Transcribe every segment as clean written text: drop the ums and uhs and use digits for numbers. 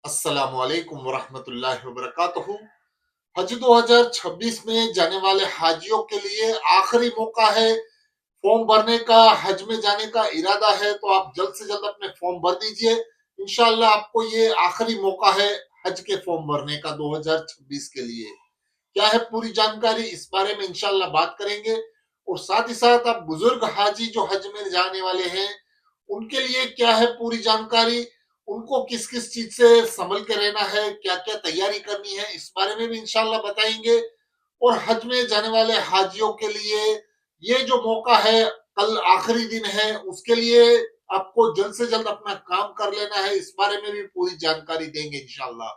अस्सलामुअलैकुम वरहमतुल्लाहि वबरकातुहू। हज 2026 में जाने वाले हाजियों के लिए आखिरी मौका है फॉर्म भरने का। हज में जाने का इरादा है तो आप जल्द से जल्द अपने फॉर्म भर दीजिए। इंशाल्लाह आपको ये आखिरी मौका है हज के फॉर्म भरने का 2026 के लिए। क्या है पूरी जानकारी इस बारे में इंशाल्लाह बात करेंगे। और साथ ही साथ आप बुजुर्ग हाजी जो हज में जाने वाले हैं उनके लिए क्या है पूरी जानकारी, उनको किस किस चीज से संभल के रहना है, क्या क्या तैयारी करनी है, इस बारे में भी इंशाल्लाह बताएंगे। और हज में जाने वाले हाजियों के लिए ये जो मौका है, कल आखिरी दिन है, उसके लिए आपको जल्द से जल्द अपना काम कर लेना है, इस बारे में भी पूरी जानकारी देंगे इंशाल्लाह।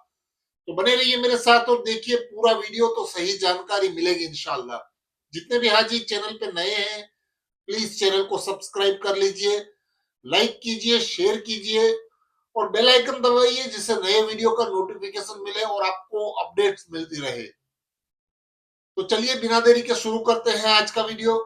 तो बने रहिए मेरे साथ और देखिए पूरा वीडियो, तो सही जानकारी मिलेगी इंशाल्लाह। जितने भी हाजी चैनल पे नए हैं प्लीज चैनल को सब्सक्राइब कर लीजिए, लाइक कीजिए, शेयर कीजिए और बेल आइकन दबाइए जिससे नए वीडियो का नोटिफिकेशन मिले और आपको अपडेट्स मिलती रहे। तो चलिए बिना देरी के शुरू करते हैं आज का वीडियो।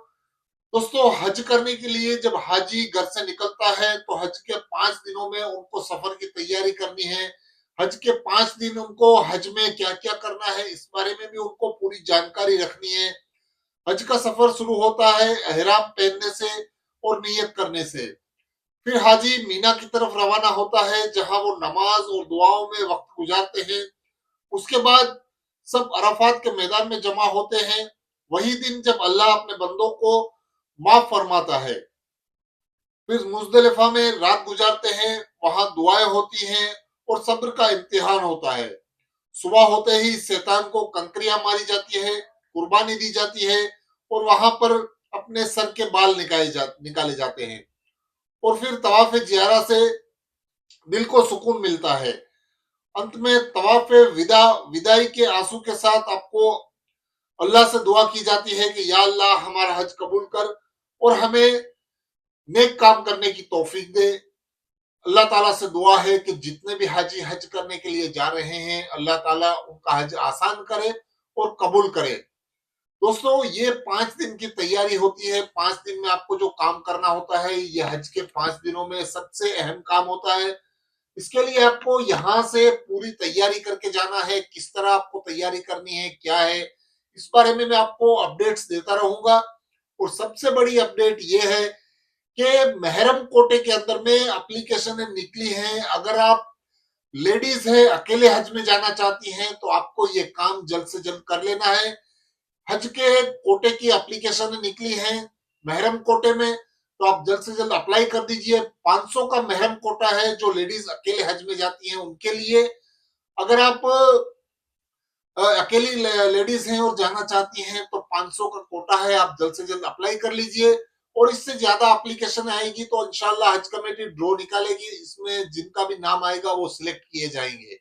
दोस्तों, हज करने के लिए जब हाजी घर से निकलता है तो हज के 5 दिनों में उनको सफर की तैयारी करनी है। हज के 5 दिन उनको हज में क्या क्या करना है इस बारे में भी उनको पूरी जानकारी रखनी है। हज का सफर शुरू होता है एहराम पहनने से और नियत करने से। फिर हाजी मीना की तरफ रवाना होता है जहां वो नमाज और दुआओं में वक्त गुजारते हैं। उसके बाद सब अराफात के मैदान में जमा होते हैं। वही दिन जब अल्लाह अपने बंदों को माफ फरमाता है। फिर मुजदलिफा में रात गुजारते हैं, वहां दुआएं होती हैं और सब्र का इम्तिहान होता है। सुबह होते ही शैतान को कंकरियां मारी जाती है, कुर्बानी दी जाती है और वहां पर अपने सर के बाल निकाले जाते हैं। और फिर तवाफ जियारा से दिल को सुकून मिलता है। अंत में तवाफ विदाई के आंसू के साथ आपको अल्लाह से दुआ की जाती है कि या अल्लाह हमारा हज कबूल कर और हमें नेक काम करने की तौफीक दे। अल्लाह ताला से दुआ है कि जितने भी हाजी हज करने के लिए जा रहे हैं अल्लाह ताला उनका हज आसान करे और कबूल करे। दोस्तों, ये 5 दिन की तैयारी होती है। 5 दिन में आपको जो काम करना होता है ये हज के 5 दिनों में सबसे अहम काम होता है। इसके लिए आपको यहाँ से पूरी तैयारी करके जाना है। किस तरह आपको तैयारी करनी है, क्या है, इस बारे में मैं आपको अपडेट्स देता रहूंगा। और सबसे बड़ी अपडेट ये है कि महरम कोटे के अंदर में एप्लीकेशन निकली है। अगर आप लेडीज है, अकेले हज में जाना चाहती हैं तो आपको ये काम जल्द से जल्द कर लेना है। हज के कोटे की एप्लीकेशन निकली है महरम कोटे में, तो आप जल्द से जल्द अप्लाई कर दीजिए। 500 का महरम कोटा है जो लेडीज अकेले हज में जाती हैं उनके लिए। अगर आप अकेली लेडीज हैं और जाना चाहती हैं तो 500 का कोटा है, आप जल्द से जल्द अप्लाई कर लीजिए। और इससे ज्यादा एप्लीकेशन आएगी तो इंशाल्लाह हज कमेटी ड्रॉ निकालेगी, इसमें जिनका भी नाम आएगा वो सिलेक्ट किए जाएंगे।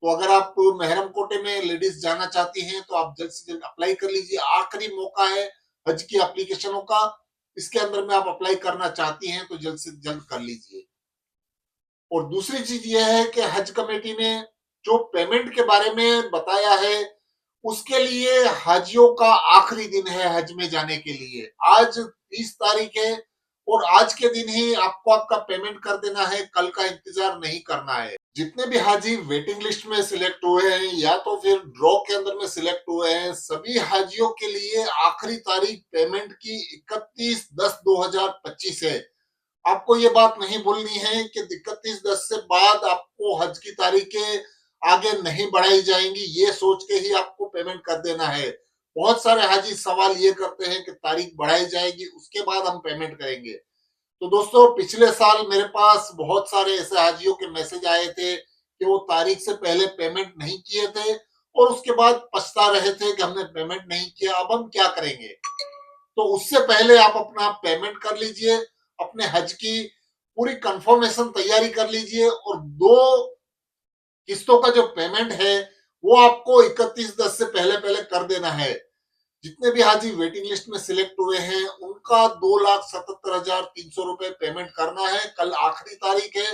तो अगर आप महरम कोटे में लेडीज जाना चाहती हैं तो आप जल्द से जल्द अप्लाई कर लीजिए। आखिरी मौका है हज की एप्लीकेशनों का, इसके अंदर में आप अप्लाई करना चाहती हैं तो जल्द से जल्द कर लीजिए। और दूसरी चीज यह है कि हज कमेटी ने जो पेमेंट के बारे में बताया है उसके लिए हाजियों का आखिरी दिन है हज में जाने के लिए। आज 30 तारीख है और आज के दिन ही आपको आपका पेमेंट कर देना है, कल का इंतजार नहीं करना है। जितने भी हाजी वेटिंग लिस्ट में सिलेक्ट हुए हैं या तो फिर ड्रॉ के अंदर में सिलेक्ट हुए हैं, सभी हाजियों के लिए आखिरी तारीख पेमेंट की 31/10/2025 है। आपको ये बात नहीं भूलनी है कि 31/10 से बाद आपको हज की तारीखें आगे नहीं बढ़ाई जाएंगी, ये सोच के ही आपको पेमेंट कर देना है। बहुत सारे हाजी सवाल ये करते हैं कि तारीख बढ़ाई जाएगी उसके बाद हम पेमेंट करेंगे। तो दोस्तों, पिछले साल मेरे पास बहुत सारे ऐसे हाजियों के मैसेज आए थे कि वो तारीख से पहले पेमेंट नहीं किए थे और उसके बाद पछता रहे थे कि हमने पेमेंट नहीं किया, अब हम क्या करेंगे। तो उससे पहले आप अपना पेमेंट कर लीजिए, अपने हज की पूरी कंफर्मेशन तैयारी कर लीजिए और 2 किस्तों का जो पेमेंट है वो आपको 31/10 से पहले पहले कर देना है। जितने भी हाजी वेटिंग लिस्ट में सिलेक्ट हुए हैं उनका 2,77,300 रुपए पेमेंट करना है। कल आखिरी तारीख है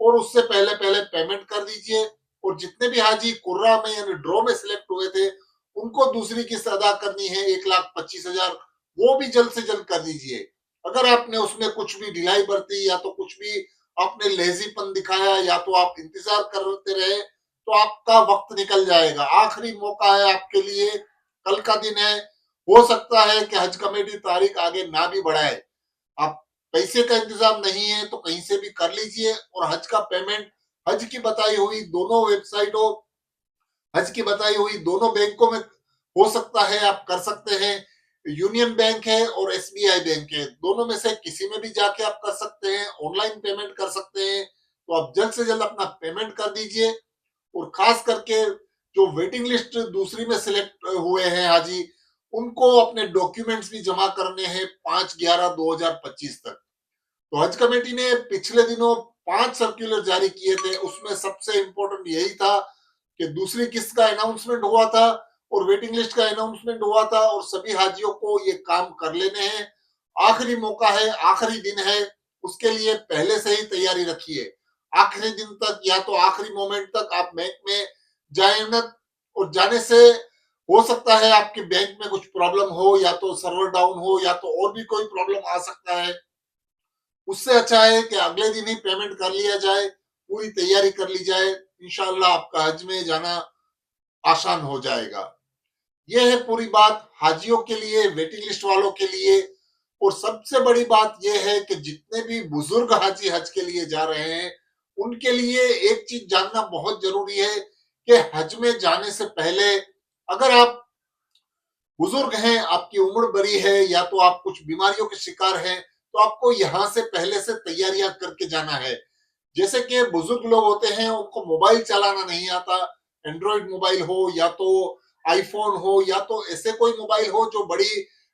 और उससे पहले पहले पेमेंट कर दीजिए। और जितने भी हाजी कुर्रा में यानी ड्रॉ में सिलेक्ट हुए थे उनको दूसरी किस्त अदा करनी है 1,25,000, वो भी जल्द से जल्द कर दीजिए। अगर आपने उसमें कुछ भी ढिलाई बरती या तो कुछ भी आपने लेजीपन दिखाया या तो आप इंतजार करते रहे तो आपका वक्त निकल जाएगा। आखिरी मौका है आपके लिए, कल का दिन है। हो सकता है कि हज कमेटी तारीख आगे ना भी बढ़ाए। आप पैसे का इंतजाम नहीं है तो कहीं से भी कर लीजिए, और हज का पेमेंट हज की बताई हुई दोनों वेबसाइटों, हज की बताई हुई दोनों बैंकों में हो सकता है, आप कर सकते हैं। यूनियन बैंक है और एसबीआई बैंक है, दोनों में से किसी में भी जाके आप कर सकते हैं, ऑनलाइन पेमेंट कर सकते हैं। तो आप जल्द से जल्द अपना पेमेंट कर दीजिए। और खास करके जो वेटिंग लिस्ट दूसरी में सिलेक्ट हुए हैं हाजी, उनको अपने डॉक्यूमेंट्स भी जमा करने हैं 5/11/2025 तक। तो हज कमेटी ने पिछले दिनों 5 सर्कुलर जारी किए थे, उसमें सबसे इंपॉर्टेंट यही था कि दूसरी किस्त का अनाउंसमेंट हुआ था और वेटिंग लिस्ट का अनाउंसमेंट हुआ था, और सभी हाजियों को ये काम कर लेने हैं। आखिरी मौका है, आखिरी दिन है, उसके लिए पहले से ही तैयारी रखिए। आखिरी दिन तक या तो आखिरी मोमेंट तक आप बैंक में जाए न, और जाने से हो सकता है आपके बैंक में कुछ प्रॉब्लम हो, या तो सर्वर डाउन हो, या तो और भी कोई प्रॉब्लम आ सकता है। उससे अच्छा है कि अगले दिन ही पेमेंट कर लिया जाए, पूरी तैयारी कर ली जाए। इंशाल्लाह आपका हज में जाना आसान हो जाएगा। यह है पूरी बात हाजियों के लिए, वेटिंग लिस्ट वालों के लिए। और सबसे बड़ी बात यह है कि जितने भी बुजुर्ग हाजी हज के लिए जा रहे हैं, उनके लिए एक चीज जानना बहुत जरूरी है कि हज में जाने से पहले, अगर आप बुजुर्ग हैं, आपकी उम्र बड़ी है, या तो आप कुछ बीमारियों के शिकार हैं, तो आपको यहाँ से पहले से तैयारियां करके जाना है। जैसे कि बुजुर्ग लोग होते हैं, उनको मोबाइल चलाना नहीं आता, एंड्रॉइड मोबाइल हो या तो आईफोन हो, या तो ऐसे कोई मोबाइल हो जो बड़ी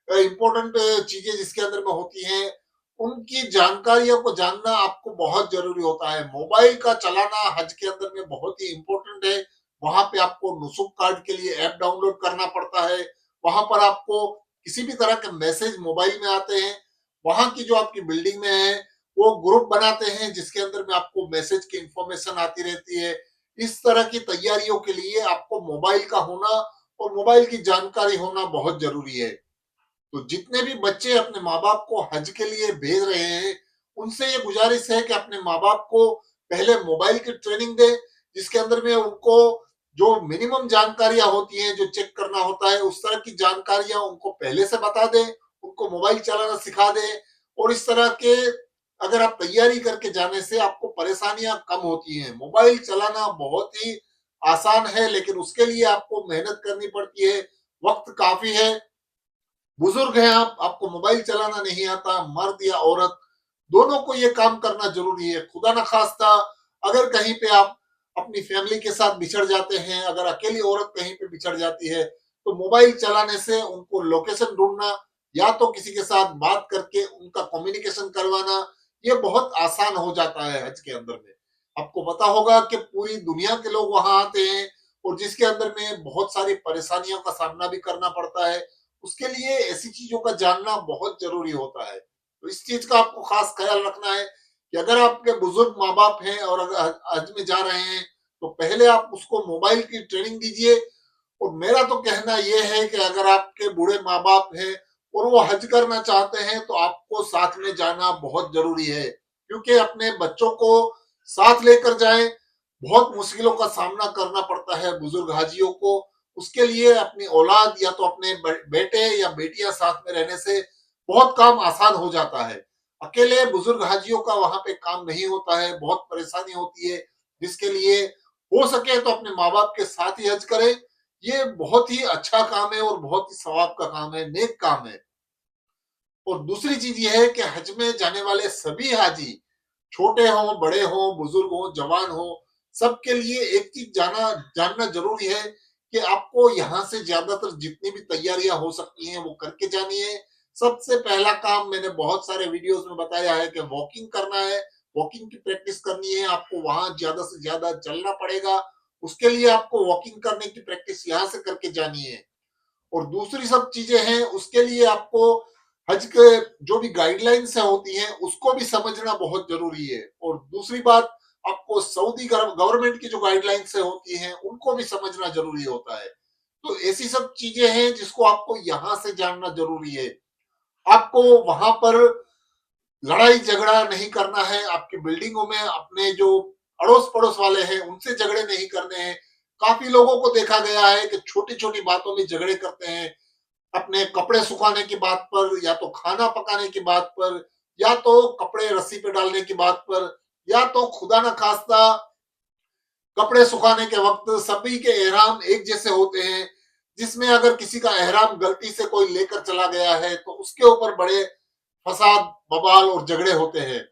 इंपॉर्टेंट चीजें जिसके अंदर में होती हैं, उनकी जानकारियों को जानना आपको बहुत जरूरी होता है। मोबाइल का चलाना हज के अंदर में बहुत ही इंपॉर्टेंट है। वहां पे आपको नुसुक कार्ड के लिए ऐप डाउनलोड करना पड़ता है। वहां पर आपको किसी भी तरह के मैसेज मोबाइल में आते हैं। वहां की जो आपकी बिल्डिंग में है, वो ग्रुप बनाते हैं जिसके अंदर में आपको मैसेज की इंफॉर्मेशन आती रहती है। इस तरह की तैयारियों के लिए आपको मोबाइल का होना और मोबाइल की जानकारी होना बहुत जरूरी है। तो जितने भी बच्चे अपने माँ बाप को हज के लिए भेज रहे हैं, उनसे ये गुजारिश है कि अपने माँ बाप को पहले मोबाइल की ट्रेनिंग दे, जिसके अंदर में उनको जो मिनिमम जानकारियां होती हैं, जो चेक करना होता है, उस तरह की जानकारियां उनको पहले से बता दें, उनको मोबाइल चलाना सिखा दें। और इस तरह के अगर आप तैयारी करके जाने से आपको परेशानियां कम होती हैं। मोबाइल चलाना बहुत ही आसान है, लेकिन उसके लिए आपको मेहनत करनी पड़ती है, वक्त काफी है। बुजुर्ग हैं आप, आपको मोबाइल चलाना नहीं आता, मर्द या औरत दोनों को ये काम करना जरूरी है। खुदा न खास्ता अगर कहीं पे आप अपनी फैमिली के साथ बिछड़ जाते हैं, अगर अकेली औरत कहीं पे बिछड़ जाती है, तो मोबाइल चलाने से उनको लोकेशन ढूंढना, या तो किसी के साथ बात करके उनका कम्युनिकेशन करवाना, ये बहुत आसान हो जाता है हज के अंदर में। आपको पता होगा कि पूरी दुनिया के लोग वहां आते हैं, और जिसके अंदर में बहुत सारी परेशानियों का सामना भी करना पड़ता है। उसके लिए ऐसी चीजों का जानना बहुत जरूरी होता है। तो इस चीज का आपको खास ख्याल रखना है कि अगर आपके बुजुर्ग माँ बाप हैं और अगर हज में जा रहे हैं, तो पहले आप उसको मोबाइल की ट्रेनिंग दीजिए। और मेरा तो कहना यह है कि अगर आपके बूढ़े माँ बाप हैं और वो हज करना चाहते हैं, तो आपको साथ में जाना बहुत जरूरी है, क्योंकि अपने बच्चों को साथ लेकर जाएं। बहुत मुश्किलों का सामना करना पड़ता है बुजुर्ग हाजियों को। उसके लिए अपनी औलाद या तो अपने बेटे या बेटियां साथ में रहने से बहुत काम आसान हो जाता है। अकेले बुजुर्ग हाजियों का वहां पे काम नहीं होता है, बहुत परेशानी होती है, जिसके लिए हो सके तो अपने माँ बाप के साथ ही हज करें। ये बहुत ही अच्छा काम है और बहुत ही सवाब का काम है, नेक काम है। और दूसरी चीज ये है कि हज में जाने वाले सभी हाजी, छोटे हों, बड़े हों, बुजुर्ग हों, जवान हों, सबके लिए एक चीज जानना जरूरी है कि आपको यहाँ से ज्यादातर जितनी भी तैयारियां हो सकती हैं वो करके जानी है। सबसे पहला काम मैंने बहुत सारे वीडियोस में बताया है कि वॉकिंग करना है। वॉकिंग की प्रैक्टिस करनी है, आपको वहां ज्यादा से ज्यादा चलना पड़ेगा। उसके लिए आपको वॉकिंग करने की प्रैक्टिस यहाँ से करके जानी है। और दूसरी सब चीजें हैं, उसके लिए आपको हज के जो भी गाइडलाइंस होती हैं उसको भी समझना बहुत जरूरी है। और दूसरी बात, आपको सऊदी गवर्नमेंट की जो गाइडलाइंस होती हैं उनको भी समझना जरूरी होता है। तो ऐसी सब चीजें हैं जिसको आपको यहाँ से जानना जरूरी है। आपको वहां पर लड़ाई झगड़ा नहीं करना है। आपकी बिल्डिंगों में अपने जो अड़ोस पड़ोस वाले हैं उनसे झगड़े नहीं करने हैं। काफी लोगों को देखा गया है कि छोटी छोटी बातों में झगड़े करते हैं, अपने कपड़े सुखाने की बात पर, या तो खाना पकाने की बात पर, या तो कपड़े रस्सी पे डालने की बात पर, या तो खुदा न खास्ता कपड़े सुखाने के वक्त सभी के एहराम एक जैसे होते हैं, जिसमें अगर किसी का एहराम गलती से कोई लेकर चला गया है तो उसके ऊपर बड़े फसाद, बवाल और झगड़े होते हैं।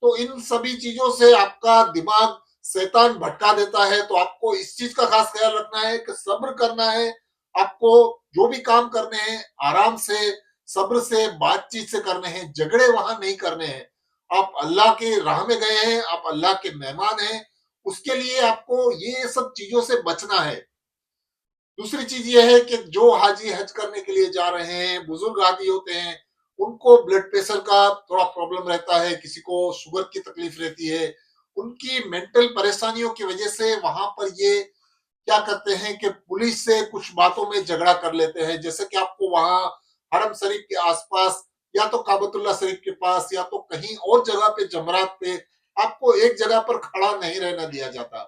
तो इन सभी चीजों से आपका दिमाग शैतान भटका देता है। तो आपको इस चीज का खास ख्याल रखना है कि सब्र करना है। आपको जो भी काम करने हैं आराम से, सब्र से, बातचीत से करने हैं, झगड़े वहां नहीं करने हैं। आप अल्लाह की राह में गए हैं, आप अल्लाह के मेहमान हैं, उसके लिए आपको ये सब चीजों से बचना है। दूसरी चीज ये है कि जो हाजी हज करने के लिए जा रहे हैं, बुजुर्ग हाजी होते हैं, उनको ब्लड प्रेशर का थोड़ा प्रॉब्लम रहता है, किसी को शुगर की तकलीफ रहती है, उनकी मेंटल परेशानियों की वजह से वहां पर ये क्या करते हैं कि पुलिस से कुछ बातों में झगड़ा कर लेते हैं। जैसे कि आपको वहां हरम शरीफ के आसपास, या तो काबतुल्ला शरीफ के पास, या तो कहीं और जगह पे, जमरात पे, आपको एक जगह पर खड़ा नहीं रहना दिया जाता।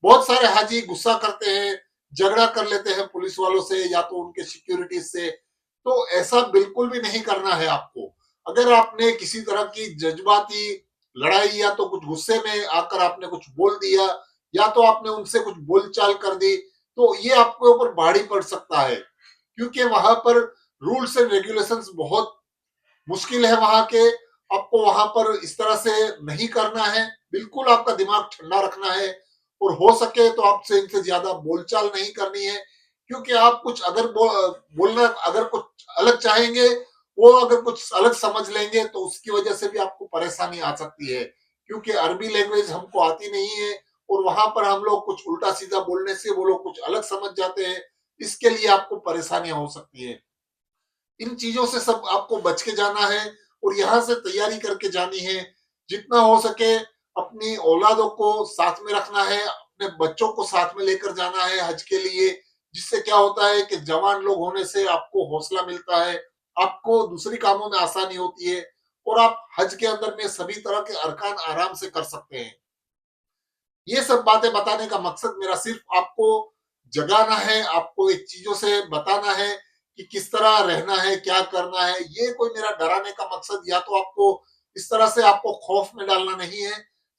बहुत सारे हाजी गुस्सा करते हैं, झगड़ा कर लेते हैं पुलिस वालों से या तो उनके सिक्योरिटी से। तो ऐसा बिल्कुल भी नहीं करना है आपको। अगर आपने किसी तरह की जज्बाती लड़ाई, या तो कुछ गुस्से में आकर आपने कुछ बोल दिया, या तो आपने उनसे कुछ बोलचाल कर दी, तो ये आपके ऊपर भारी पड़ सकता है। क्योंकि वहां पर रूल्स एंड रेगुलेशंस बहुत मुश्किल है वहां के। आपको वहां पर इस तरह से नहीं करना है। बिल्कुल आपका दिमाग ठंडा रखना है, और हो सके तो आपसे इनसे ज्यादा बोलचाल नहीं करनी है। क्योंकि आप कुछ अगर बोलना अगर कुछ अलग चाहेंगे, वो अगर कुछ अलग समझ लेंगे तो उसकी वजह से भी आपको परेशानी आ सकती है। क्योंकि अरबी लैंग्वेज हमको आती नहीं है, और वहां पर हम लोग कुछ उल्टा सीधा बोलने से वो लोग कुछ अलग समझ जाते हैं। इसके लिए आपको परेशानियां हो सकती है। इन चीजों से सब आपको बच के जाना है, और यहाँ से तैयारी करके जानी है। जितना हो सके अपनी औलादों को साथ में रखना है, अपने बच्चों को साथ में लेकर जाना है हज के लिए। जिससे क्या होता है कि जवान लोग होने से आपको हौसला मिलता है, आपको दूसरी कामों में आसानी होती है, और आप हज के अंदर में सभी तरह के अरकान आराम से कर सकते हैं। ये सब बातें बताने का मकसद मेरा सिर्फ आपको जगाना है, आपको एक चीजों से बताना है कि किस तरह रहना है, क्या करना है। ये कोई मेरा डराने का मकसद या तो आपको इस तरह से आपको खौफ में डालना नहीं है।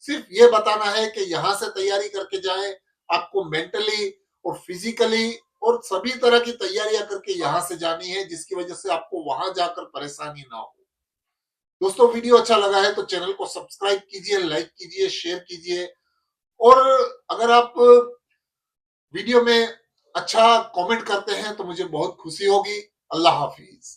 सिर्फ ये बताना है कि यहाँ से तैयारी करके जाएं, आपको मेंटली और फिजिकली और सभी तरह की तैयारियां करके यहाँ से जानी है, जिसकी वजह से आपको वहां जाकर परेशानी ना हो। दोस्तों, वीडियो अच्छा लगा है तो चैनल को सब्सक्राइब कीजिए, लाइक कीजिए, शेयर कीजिए। और अगर आप वीडियो में अच्छा कमेंट करते हैं तो मुझे बहुत खुशी होगी। अल्लाह हाफिज।